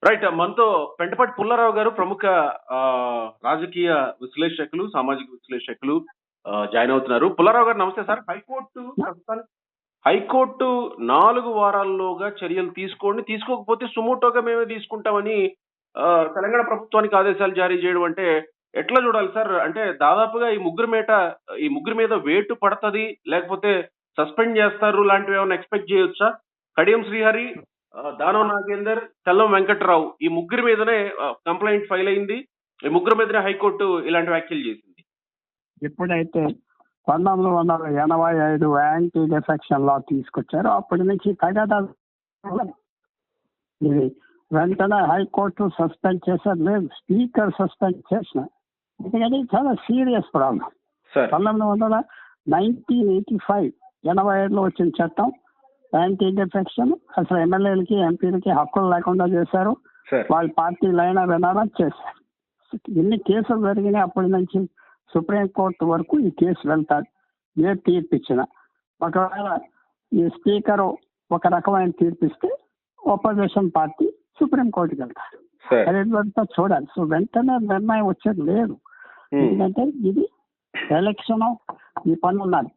Right. మనతో పెంటపాటి పుల్లారావు గారు ప్రముఖ రాజకీయ విశ్లేషకులు, సామాజిక విశ్లేషకులు జాయిన్ అవుతున్నారు. పుల్లారావు గారు నమస్తే సార్. హైకోర్టు 4 వారాల్లోగా చర్యలు తీసుకోండి. తీసుకోకపోతే సుమోటోగా మేమే తీసుకుంటామని తెలంగాణ ప్రభుత్వానికి ఆదేశాలు జారీ చేయడం అంటే ఎట్లా చూడాలి సార్? అంటే దాదాపుగా ఈ ముగ్గురి మీద వేటు పడతది, లేకపోతే సస్పెండ్ చేస్తారు లాంటివి ఏమన్నా ఎక్స్‌పెక్ట్ చేయొచ్చా? కడియం శ్రీహరి, దానం నాగేందర్, తెల్లం వెంకట్రావు ఈ ముగ్గురి మీదనే కంప్లైంట్ ఫైల్ అయింది. ఈ ముగ్గురు మీదనే హైకోర్టు ఇలాంటి వ్యాఖ్యలు చేసింది. ఎప్పుడైతే 1985 యాంటీ డిఫెక్షన్ లా తీసుకొచ్చారో అప్పటి నుంచి తగాదాలు ఇది వెంటనే హైకోర్టు సస్పెండ్ చేశారు. లేదు, స్పీకర్ సస్పెండ్ చేసిన. ఎందుకంటే చాలా సీరియస్ ప్రాబ్లం. 1985 వచ్చిన చట్టం యాంటీ డిఫెక్షన్ అసలు ఎమ్మెల్యేలకి ఎంపీలకి హక్కులు లేకుండా చేశారు. వాళ్ళ పార్టీలు అయినా వినాలా చేశారు. ఎన్ని కేసులు జరిగినాయి అప్పటి నుంచి సుప్రీంకోర్టు వరకు ఈ కేసు వెళ్తారు. ఏ తీర్పు ఇచ్చినా ఒకవేళ ఈ స్పీకరు ఒక రకమైన తీర్పిస్తే ఆపోజిషన్ పార్టీ సుప్రీంకోర్టుకి వెళ్తారు. అదేంటో చూడాలి. సో వెంటనే నిర్ణయం వచ్చేది లేదు. ఎందుకంటే ఇది ఎలక్షన్ ఈ పని ఉన్నది.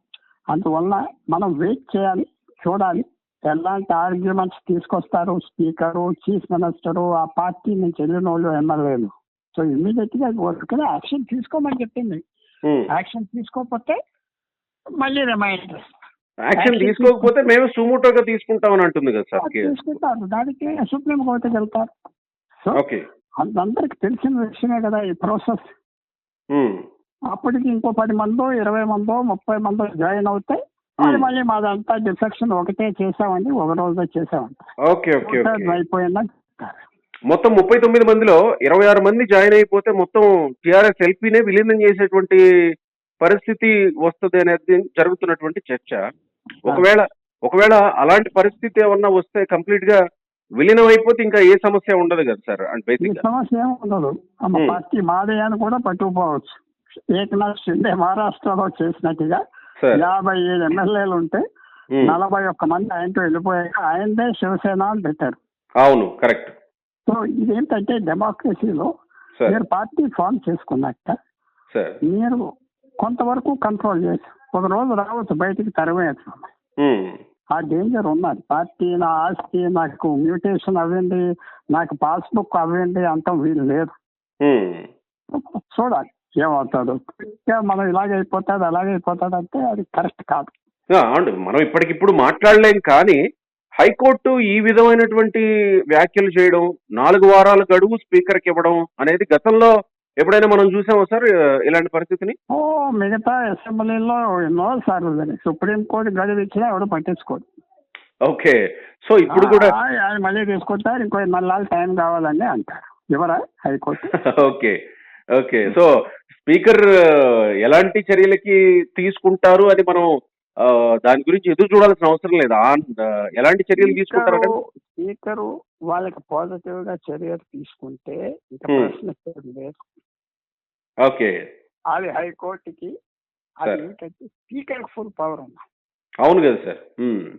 అందువల్ల మనం వెయిట్ చేయాలి, చూడాలి ఎలాంటి ఆర్గ్యుమెంట్స్ తీసుకొస్తారు స్పీకరు, చీఫ్ మినిస్టరు, ఆ పార్టీ నుంచి వెళ్ళిన వాళ్ళు, ఎమ్మెల్యేలు. సో ఇమీడియట్ గా యాక్షన్ తీసుకోమని చెప్పింది. యాక్షన్ తీసుకోకపోతే మళ్ళీ రిమైండర్. యాక్షన్ తీసుకోకపోతే మేము సుమోటోగా తీసుకుంటామని అంటుంది కదా సార్. తీసుకుంటారు, దానికి సుప్రీం కోర్టుకి వెళ్తారు. సో అందరికి తెలిసిన విషయమే కదా ఈ ప్రాసెస్. అప్పటికి ఇంకో 10 మందో 20 మందో 30 మందో జాయిన్ అవుతాయి. అది మళ్ళీ మాదంతా డిఫెక్షన్ ఒకటే చేసామండి, ఒక రోజు చేసామండి, అయిపోయిందని చెప్తారు. మొత్తం 39 మందిలో 26 మంది జాయిన్ అయిపోతే మొత్తం టీఆర్ఎస్ ఎల్పీనే విలీనం చేసేటువంటి పరిస్థితి వస్తుంది అనేది జరుగుతున్నటువంటి చర్చ. ఒకవేళ అలాంటి పరిస్థితి ఏమన్నా వస్తే కంప్లీట్ గా విలీనం అయిపోతే ఇంకా ఏ సమస్య ఉండదు కదా సార్. అంటే బేసిక్ సమస్య ఏమి ఉండదు. పార్టీ మాదే అని కూడా పట్టుకుపోవచ్చు. ఏకనాథ్ షిండే మహారాష్ట్రలో చేసినట్టుగా 57 ఎమ్మెల్యేలు ఉంటే 41 మంది ఆయనతో వెళ్ళిపోయాక ఆయనదే శివసేన అని పెట్టారు. అవును, కరెక్ట్. సో ఇదేంటంటే డెమోక్రసీలో మీరు పార్టీ ఫామ్ చేసుకున్నాక మీరు కొంతవరకు కంట్రోల్ చేసి ఒక రోజు రావచ్చు బయటికి తరివేయచ్చు. ఆ డేంజర్ ఉన్నది. పార్టీ నా ఆస్తి నాకు మ్యూటేషన్ అవ్వండి, నాకు పాస్బుక్ అవ్వండి అంటాం వీలు లేదు. చూడాలి ఏమవుతాడు. మనం ఇలాగైపోతాడు అలాగైపోతాడు అంటే అది కరెక్ట్ కాదు. మనం ఇప్పటికిప్పుడు మాట్లాడలేం. కానీ హైకోర్టు ఈ విధమైనటువంటి వ్యాఖ్యలు చేయడం, 4 వారాల గడువు స్పీకర్కి ఇవ్వడం అనేది గతంలో ఎప్పుడైనా మనం చూసామా సార్ ఇలాంటి పరిస్థితిని? మిగతా అసెంబ్లీలో ఎన్నో సార్లు సుప్రీంకోర్టు గడువు ఇచ్చినా ఎవరు పట్టించుకోడు. ఓకే. సో ఇప్పుడు కూడా మళ్ళీ తీసుకుంటారు, ఇంకో 4 నెలలు టైం కావాలని అంటారు. ఎవరా హైకోర్టు? ఓకే. సో స్పీకర్ ఎలాంటి చర్యలకి తీసుకుంటారు అని మనం దాని గురించి ఎదురు చూడాల్సిన అవసరం లేదా? ఎలాంటి చర్యలు తీసుకుంటారు? స్పీకరు వాళ్ళకి పాజిటివ్ గా చర్యలు తీసుకుంటే ఇంకా ప్రశ్న లేదు. ఓకే. అది హైకోర్టుకి అది ఏంటంటే స్పీకర్ ఫుల్ పవర్ ఉంది. అవును కదా సార్.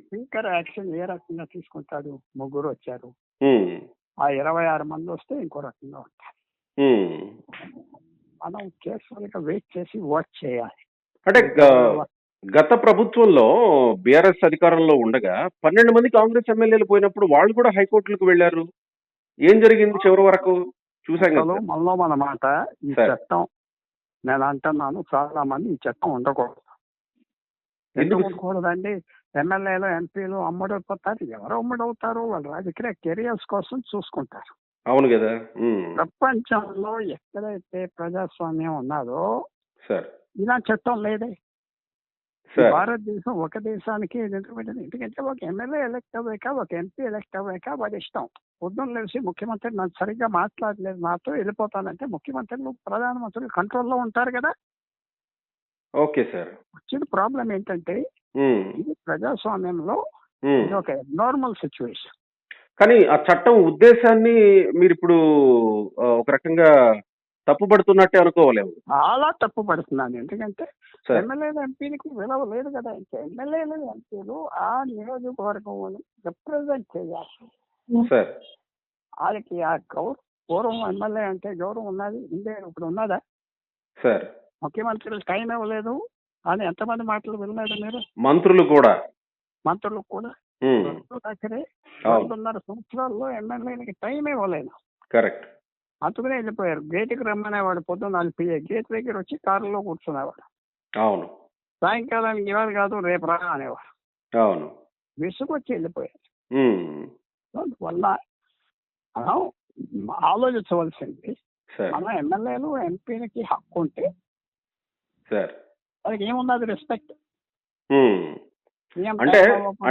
స్పీకర్ యాక్షన్ ఏ రకంగా తీసుకుంటాడు? ముగ్గురు వచ్చారు, ఆ 26 మంది వస్తే ఇంకో రకంగా ఉంటారు. మనం కేర్ఫుల్గా వెయిట్ చేసి వాచ్ చేయాలి. అంటే గత ప్రభుత్వంలో బీఆర్ఎస్ అధికారంలో ఉండగా 12 మంది కాంగ్రెస్ ఎమ్మెల్యేలు పోయినప్పుడు వాళ్ళు కూడా హైకోర్టులకు వెళ్లారు. ఏం జరిగింది చివరి వరకు చూసాం కదా. మనలో మన మాట ఈ చట్టం నేను అంటున్నాను, చాలా మంది ఈ చట్టం ఉండకూడదు. ఎందుకు ఉండకూడదండి? ఎమ్మెల్యేలు ఎంపీలు అమ్ముడైపోతారు. ఎవరు అమ్ముడవుతారు? వాళ్ళు రాజకీయ కెరియర్స్ కోసం చూసుకుంటారు. అవును కదా. ప్రపంచంలో ఎక్కడైతే ప్రజాస్వామ్యం ఉన్నదో ఇలా చట్టం లేదే. భారతదేశం ఒక దేశానికి ఎందుకంటే ఒక ఎమ్మెల్యే ఎలక్ట్ అవ్వాక ఒక ఎంపీ ఎలక్ట్ అవ్వాక వాడి ఇష్టం. పొద్దున్న లేచి ముఖ్యమంత్రి నాకు సరిగ్గా మాట్లాడలేదు నాతో వెళ్ళిపోతానంటే ముఖ్యమంత్రులు ప్రధానమంత్రులు కంట్రోల్లో ఉంటారు కదా. Okay sir. వచ్చిన ప్రాబ్లం ఏంటంటే ఇది ప్రజాస్వామ్యంలో ఇది ఒక నార్మల్ సిచ్యువేషన్. కానీ ఆ చట్టం ఉద్దేశాన్ని మీరు ఇప్పుడు ఒక రకంగా తప్పుపడుతున్నట్టే అనుకోవాలేము. చాలా తప్పు పడుతున్నాను. ఎందుకంటే ఎమ్మెల్యేలు ఎంపీలకు విలువ లేదు కదా. ఇంకా ఎమ్మెల్యేలు ఎంపీలు ఆ నియోజకవర్గం రిప్రజెంట్ చేయాలి. వాళ్ళకి ఆ పూర్వం ఎమ్మెల్యే అంటే గౌరవం ఉన్నది, ఇందే ఇప్పుడు ఉన్నదా? సార్ ముఖ్యమంత్రులు టైం ఇవ్వలేదు అని ఎంతమంది మాటలు వినలేదు మీరు? మంత్రులు కూడా మంత్రులకు కూడా అక్కడే 2.5 సంవత్సరాల్లో ఎమ్మెల్యేలకి టైం ఇవ్వలేదు. కరెక్ట్. అందుకనే వెళ్ళిపోయారు. గేటుకి రమ్మనేవాడు, పొద్దున్న 4 గేట్ దగ్గర వచ్చి కారులో కూర్చునేవాడు. అవును. సాయంకాలానికి ఇవాళ కాదు రేపు రా అనేవాడు. అవును. విసుగొచ్చి వెళ్ళిపోయారు. అందువల్ల మనం ఆలోచించవలసింది, మన ఎమ్మెల్యేలు ఎంపీలకి హక్కు ఉంటే వాళ్ళకి ఏమున్నది రెస్పెక్ట్.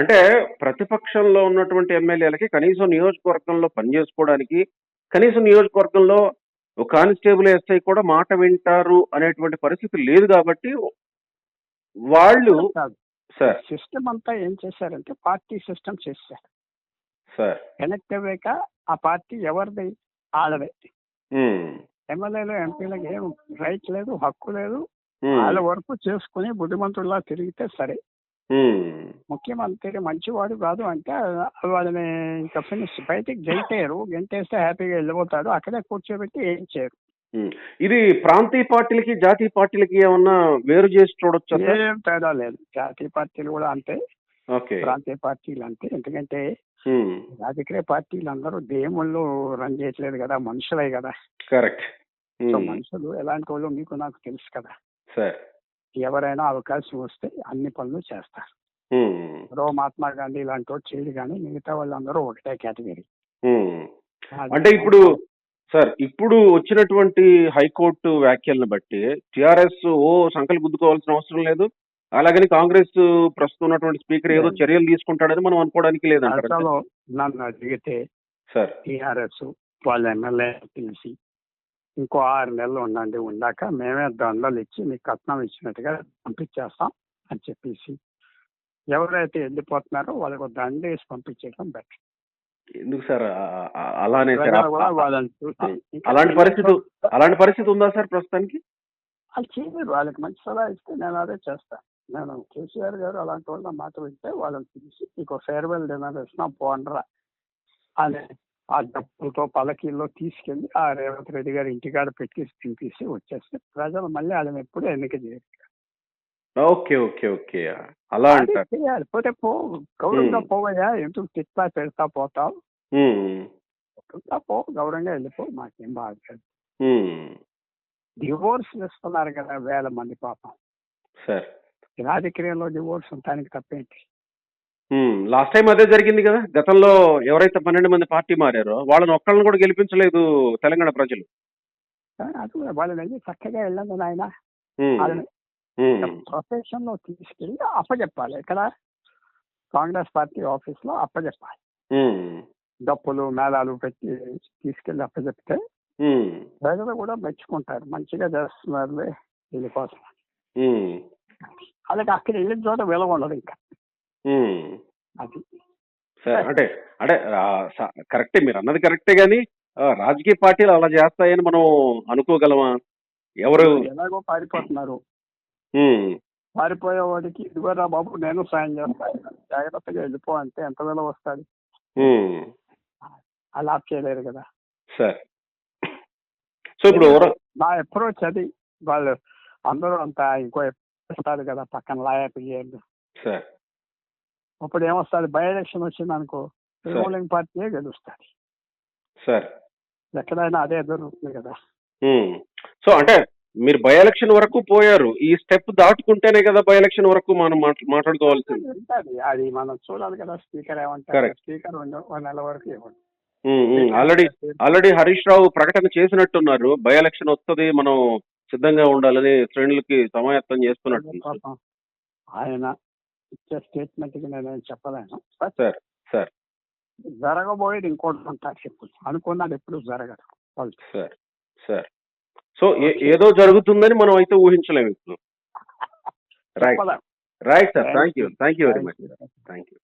అంటే ప్రతిపక్షంలో ఉన్నటువంటి ఎమ్మెల్యేలకి కనీసం నియోజకవర్గంలో పనిచేసుకోవడానికి, కనీసం నియోజకవర్గంలో ఒక కానిస్టేబుల్ ఎస్ఐ కూడా మాట వింటారు అనేటువంటి పరిస్థితి లేదు కాబట్టి వాళ్ళు సిస్టమ్ అంతా ఏం చేశారంటే పార్టీ సిస్టమ్ చేశారు సార్. ఎలక్ట్ అయ్యాక ఆ పార్టీ ఎవరిది ఆడదే. ఎమ్మెల్యేలు ఎంపీలకు ఏం రైట్ లేదు, హక్కు లేదు. వాళ్ళ వరకు చేసుకుని బుద్ధిమంతుల్లా తిరిగితే సరే. ముఖ్యమంత్రి మంచివాడు కాదు అంటే వాళ్ళని ఇంకా ఫినిష్, బయటికి గెంటేస్తే హ్యాపీగా వెళ్ళిపోతాడు. అక్కడే కూర్చోబెట్టి ఏం చేయరు. ఇది ప్రాంతీయ పార్టీలకి జాతీయ పార్టీలకి ఏమన్నా వేరు చేసి చూడొచ్చు? ఏం తేడా లేదు. జాతీయ పార్టీలు కూడా అంతే, ప్రాంతీయ పార్టీలు అంతే. ఎందుకంటే రాజకీయ పార్టీలు అందరూ దేవుళ్ళు రన్ చేయట్లేదు కదా, మనుషులే కదా. కరెక్ట్. సో మనుషులు ఎలాంటి వాళ్ళు మీకు నాకు తెలుసు కదా. ఎవరైనా అవకాశం వస్తే అన్ని పనులు చేస్తారు. మహాత్మా గాంధీ ఇలాంటి వాడు చేయడు, కానీ మిగతా వాళ్ళందరూ ఒకటే కేటగిరీ. అంటే ఇప్పుడు వచ్చినటువంటి హైకోర్టు వ్యాఖ్యలను బట్టి టిఆర్ఎస్ సంకలు గుద్దుకోవాల్సిన అవసరం లేదు, అలాగని కాంగ్రెస్ ప్రస్తుతం ఉన్నటువంటి స్పీకర్ ఏదో చర్యలు తీసుకుంటాడని మనం అనుకోవడానికి లేదంటారు. అసలు నన్ను అడిగితే టిఆర్ఎస్ వాళ్ళ ఎమ్మెల్యే పిలిచి ఇంకో 6 నెలలు ఉండాక మేమే దండలు ఇచ్చి మీకు కట్నం ఇచ్చినట్టుగా పంపించేస్తాం అని చెప్పేసి ఎవరైతే వెళ్ళిపోతున్నారో వాళ్ళకు దండ వేసి పంపించేయడం బెటర్. ఎందుకు సార్ అలానే వాళ్ళని చూసి అలాంటి పరిస్థితి ఉందా సార్ ప్రస్తుతానికి? అది చేయరు. వాళ్ళకి మంచి సలహా ఇస్తే నేను అదే చేస్తాను. నేను కేసీఆర్ గారు అలాంటి వాళ్ళ మాట వింటే వాళ్ళని పిలిచి మీకు ఫేర్వెల్ డిన్నర్ ఇస్తున్నాం పోండ్రా అని ఆ డప్పులతో పలకీల్లో తీసుకెళ్లి ఆ రేవంత్ రెడ్డి గారి ఇంటికాడ పెట్టి తినిపిసి వచ్చేస్తే ప్రజలు మళ్ళీ వాళ్ళని ఎప్పుడు ఎన్నిక చేయరు. ఓకే ఓకే ఓకే అలా చేయాలి. పోతే గౌరవంగా పోవయ్యా, ఎందుకు తిట్లా పెడతా పోతావు, పో గౌరవంగా వెళ్ళిపో, మాకేం బాగలేదు. డివోర్స్ ఇస్తున్నారు కదా 1000 మంది పాపం. రాజకీయంలో డివోర్స్ ఉండటానికి తప్పేంటి? లాస్ట్ టైం అదే జరిగింది కదా. గతంలో ఎవరైతే 12 మంది పార్టీ మారారో వాళ్ళని ఒక్కళ్ళని కూడా గెలిపించలేదు తెలంగాణ ప్రజలు. అది వాళ్ళని చక్కగా వెళ్ళండి నాయన, వాళ్ళని ప్రొఫెషన్ లో తీసుకెళ్ళి అప్పచెప్పాలి. ఇక్కడ కాంగ్రెస్ పార్టీ ఆఫీస్ లో అప్పచెప్పాలి. డప్పులు మేళాలు పెట్టి తీసుకెళ్లి అప్పచెప్తే ప్రజలు కూడా మెచ్చుకుంటారు, మంచిగా చేస్తున్నారు వీళ్ళ కోసం. అలాగే అక్కడ వెళ్ళిన చోట విలువ ఉండదు ఇంకా. అది అంటే అంటే కరెక్టే, మీరు అన్నది కరెక్టే, గానీ రాజకీయ పార్టీలు అలా చేస్తాయని మనం అనుకోగలమా? ఎవరు ఎలాగో పారిపోతున్నారు. పారిపోయేవాడికి ఇదిగోరా బాబు నేను సాయం చేస్తాను, జాగ్రత్తగా వెళ్ళిపో అంటే ఎంత విలువ వస్తుంది? అలా చేయలేరు కదా సార్. సో ఇప్పుడు నా అప్రోచ్ అది. వాళ్ళు అందరూ అంతా ఇంకో ఇస్తారు కదా పక్కన లాయపీఎల్. అప్పుడు ఏమొస్తుంది, బై ఎలక్షన్ వచ్చింది అనుకో రూలింగ్ పార్టీయే గెలుస్తుంది సార్. ఎక్కడైనా అదే జరుగుతుంది కదా. సో అంటే మీరు బై ఎలక్షన్ వరకు పోయారు, ఈ స్టెప్ దాటుకుంటేనే కదా బై ఎలక్షన్ వరకు మనం మాట్లాడుకోవాల్సింది. అది మనం చూడాలి కదా. స్పీకర్ ఏమంటారు? స్పీకర్ 1 నెల వరకు ఇవ్వండి. ఆల్రెడీ హరీష్ రావు ప్రకటన చేసినట్టున్నారు, బై ఎలక్షన్ వస్తుంది, మనం సిద్ధంగా ఉండాలని శ్రేణులకి సమాయత్తం చేస్తున్నట్టు. ఆయన ఇచ్చే స్టేట్మెంట్ కి నేను చెప్పలేను సార్. జరగబోయేది ఇంకోటి ఉంటారు, చెప్పు అనుకున్నది ఎప్పుడు జరగదు సార్. సో ఏదో జరుగుతుందని మనం అయితే ఊహించలేము ఇప్పుడు. Right sir. Thank you very much. Thank you.